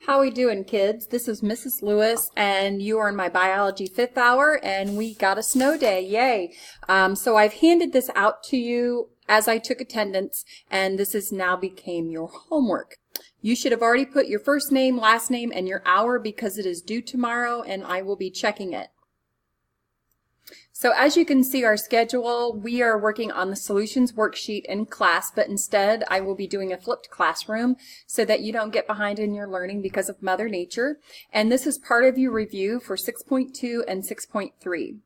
How we doing, kids? This is Mrs. Lewis, and you are in my biology 5th hour, and we got a snow day. Yay! So I've handed this out to you as I took attendance, and this has now became your homework. You should have already put your first name, last name, and your hour because it is due tomorrow, and I will be checking it. So as you can see our schedule, we are working on the solutions worksheet in class, but instead I will be doing a flipped classroom so that you don't get behind in your learning because of Mother Nature. And this is part of your review for 6.2 and 6.3.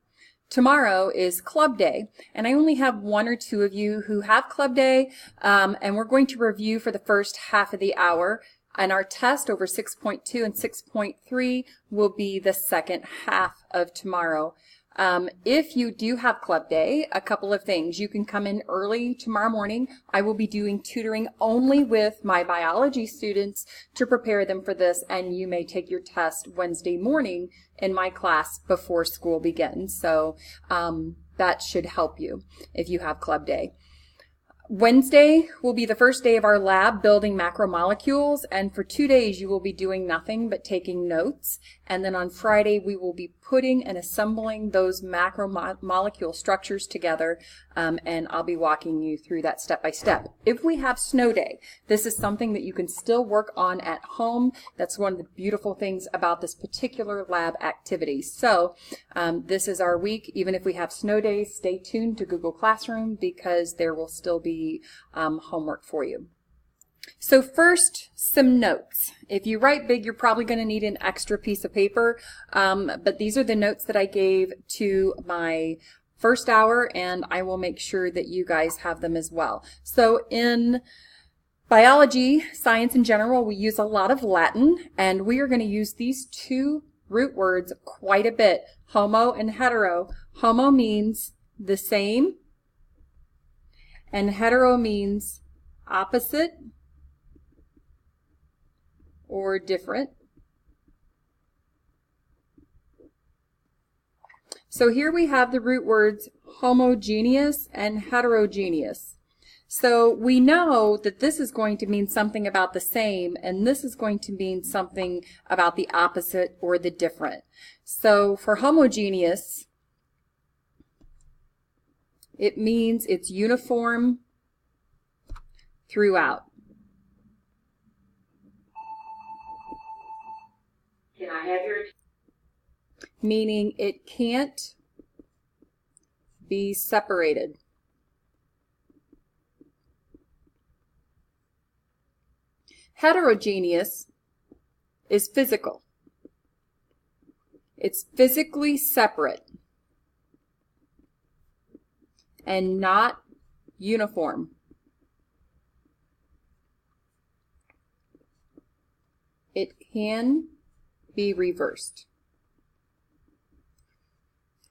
Tomorrow is club day, and I only have 1 or 2 of you who have club day, and we're going to review for the first half of the hour. And our test over 6.2 and 6.3 will be the second half of tomorrow. If you do have club day, a couple of things. You can come in early tomorrow morning. I will be doing tutoring only with my biology students to prepare them for this, and you may take your test Wednesday morning in my class before school begins. So that should help you if you have club day. Wednesday will be the first day of our lab building macromolecules, and for 2 days you will be doing nothing but taking notes. And then on Friday we will be putting and assembling those macromolecule structures together, and I'll be walking you through that step by step. If we have snow day, this is something that you can still work on at home. That's one of the beautiful things about this particular lab activity. So this is our week. Even if we have snow days, stay tuned to Google Classroom because there will still be homework for you. So first, some notes. If you write big, you're probably going to need an extra piece of paper, but these are the notes that I gave to my first hour, and I will make sure that you guys have them as well. So in biology, science in general, we use a lot of Latin, and we are going to use these 2 root words quite a bit, homo and hetero. Homo means the same, and hetero means opposite or different. So here we have the root words homogeneous and heterogeneous. So we know that this is going to mean something about the same, and this is going to mean something about the opposite or the different. So for homogeneous, it means it's uniform throughout. Can I have your... Meaning it can't be separated. Heterogeneous is physical. It's physically separate and not uniform. It can be reversed.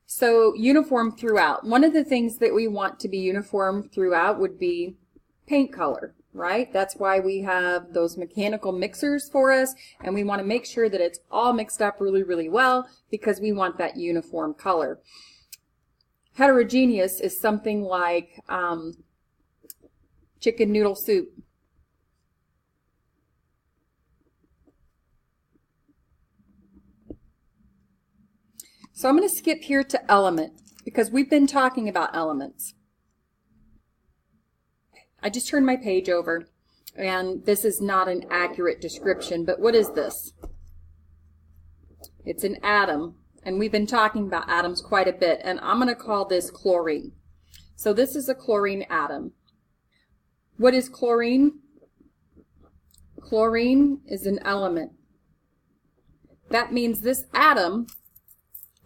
So uniform throughout. One of the things that we want to be uniform throughout would be paint color, right? That's why we have those mechanical mixers for us, and we want to make sure that it's all mixed up really, really well because we want that uniform color. Heterogeneous is something like chicken noodle soup. So I'm going to skip here to element because we've been talking about elements. I just turned my page over, and this is not an accurate description, but what is this? It's an atom, and we've been talking about atoms quite a bit, and I'm going to call this chlorine. So this is a chlorine atom. What is chlorine? Chlorine is an element. That means this atom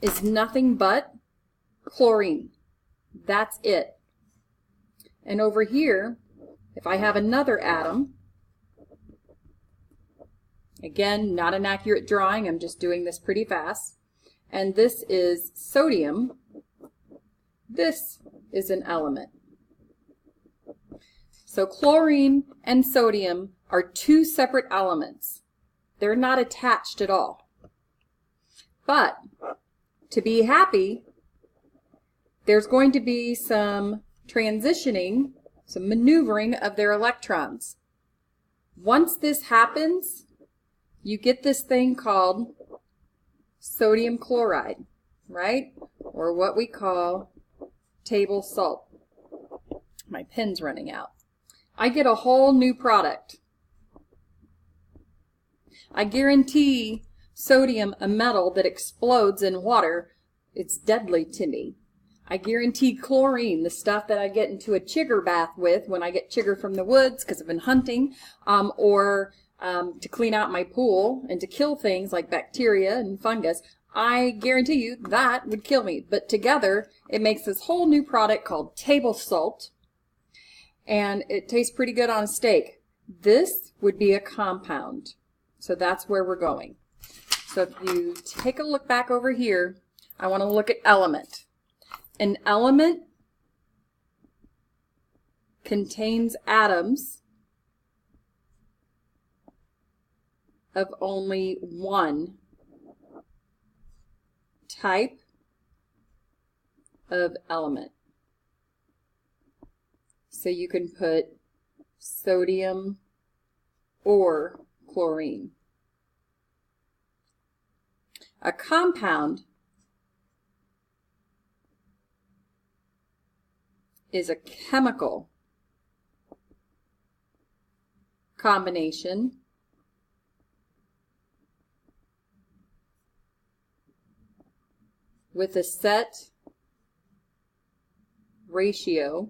is nothing but chlorine. That's it. And over here, if I have another atom, again, not an accurate drawing, I'm just doing this pretty fast, and this is sodium, this is an element. So chlorine and sodium are 2 separate elements. They're not attached at all. But to be happy, there's going to be some transitioning, some maneuvering of their electrons. Once this happens, you get this thing called sodium chloride, right? Or what we call table salt. My pen's running out. I get a whole new product. I guarantee sodium, a metal that explodes in water, it's deadly to me. I guarantee chlorine, the stuff that I get into a chigger bath with when I get chigger from the woods because I've been hunting, or to clean out my pool and to kill things like bacteria and fungus, I guarantee you that would kill me. But together, it makes this whole new product called table salt, and it tastes pretty good on a steak. This would be a compound. So that's where we're going. So if you take a look back over here, I want to look at element. An element contains atoms of only one type of element. So you can put sodium or chlorine. A compound is a chemical combination with a set ratio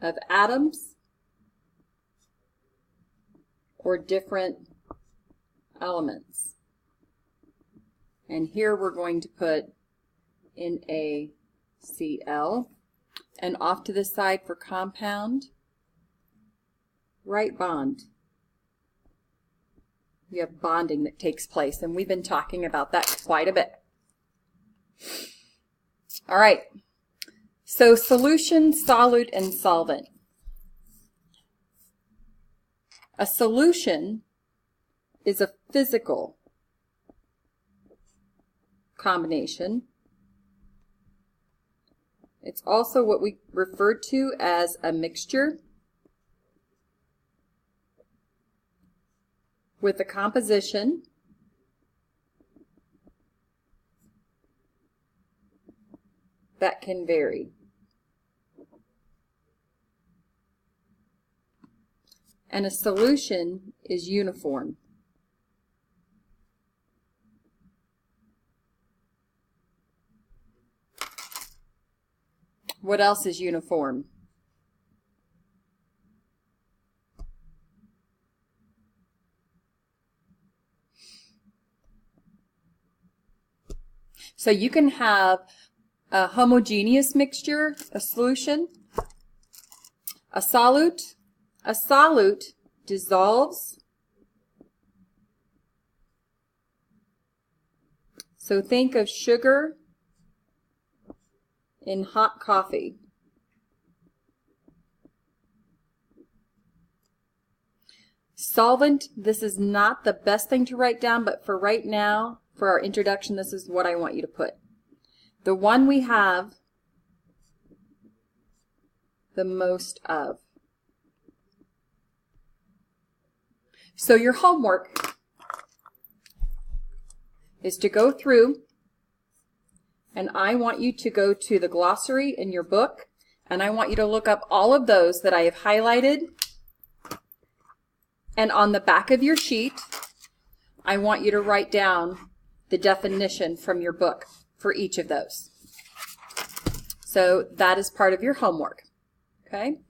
of atoms or different elements. And here we're going to put NaCl, and off to the side for compound, right bond. We have bonding that takes place, and we've been talking about that quite a bit. All right, so solution, solute, and solvent. A solution is a physical combination. It's also what we refer to as a mixture with a composition that can vary. And a solution is uniform. What else is uniform? So you can have a homogeneous mixture, a solution, a solute. A solute dissolves. So think of sugar in hot coffee. Solvent, this is not the best thing to write down, but for right now, for our introduction, this is what I want you to put. The one we have the most of. So your homework is to go through, and I want you to go to the glossary in your book, and I want you to look up all of those that I have highlighted. And on the back of your sheet, I want you to write down the definition from your book for each of those. So that is part of your homework. Okay?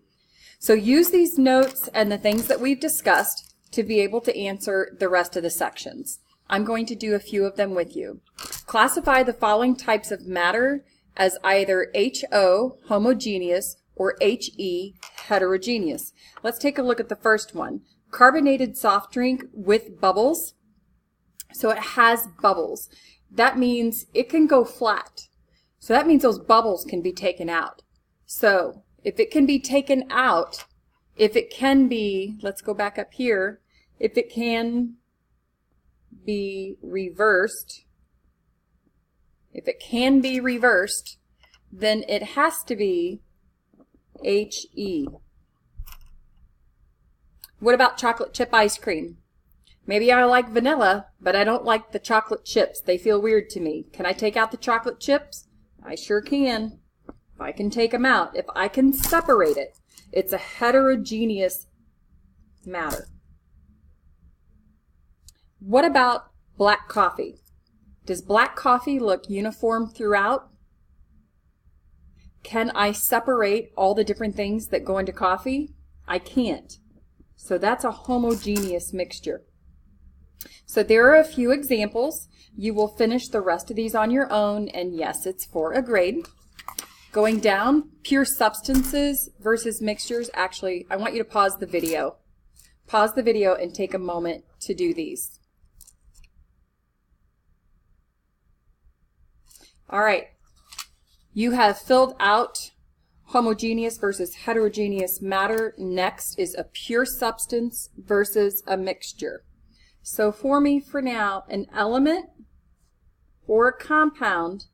So use these notes and the things that we've discussed to be able to answer the rest of the sections. I'm going to do a few of them with you. Classify the following types of matter as either HO, homogeneous, or HE, heterogeneous. Let's take a look at the first one. Carbonated soft drink with bubbles. So it has bubbles. That means it can go flat. So that means those bubbles can be taken out. So if it can be taken out, if it can be, let's go back up here, if it can be reversed, then it has to be HE. What about chocolate chip ice cream? Maybe I like vanilla, but I don't like the chocolate chips. They feel weird to me. Can I take out the chocolate chips? I sure can. If I can take them out, if I can separate it, it's a heterogeneous matter. What about black coffee? Does black coffee look uniform throughout? Can I separate all the different things that go into coffee? I can't. So that's a homogeneous mixture. So there are a few examples. You will finish the rest of these on your own, and yes, it's for a grade. Going down, pure substances versus mixtures. Actually, I want you to pause the video. Pause the video and take a moment to do these. All right. You have filled out homogeneous versus heterogeneous matter. Next is a pure substance versus a mixture. So for me, for now, an element or a compound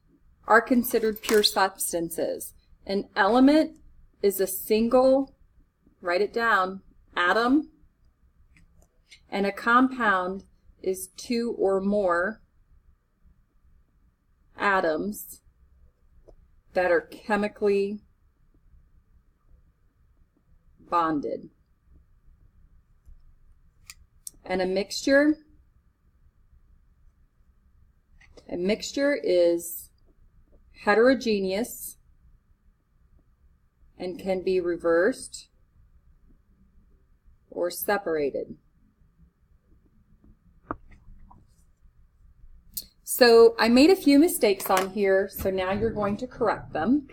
are considered pure substances. An element is a single, write it down, atom, and a compound is two or more atoms that are chemically bonded. And a mixture is heterogeneous and can be reversed or separated. So I made a few mistakes on here, so now you're going to correct them.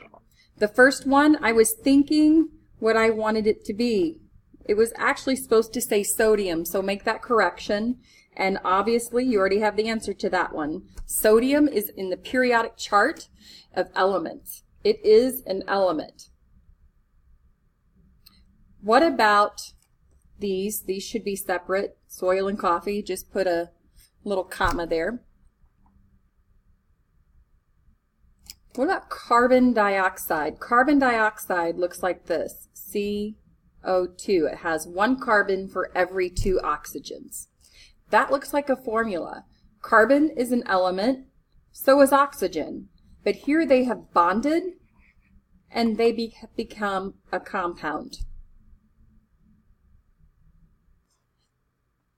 The first one, I was thinking what I wanted it to be. It was actually supposed to say sodium, so make that correction. And obviously, you already have the answer to that one. Sodium is in the periodic chart of elements. It is an element. What about these? These should be separate. Soil and coffee, just put a little comma there. What about carbon dioxide? Carbon dioxide looks like this, CO2. It has one carbon for every two oxygens. That looks like a formula. Carbon is an element, so is oxygen. But here they have bonded and they become a compound.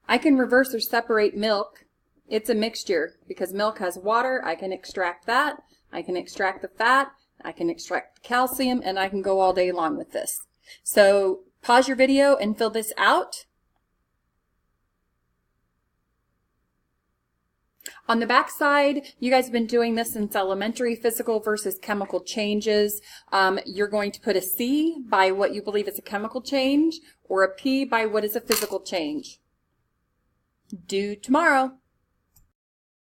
I can reverse or separate milk. It's a mixture because milk has water. I can extract that. I can extract the fat, I can extract the calcium, and I can go all day long with this. So pause your video and fill this out. On the back side, you guys have been doing this since elementary, physical versus chemical changes. You're going to put a C by what you believe is a chemical change, or a P by what is a physical change. Due tomorrow.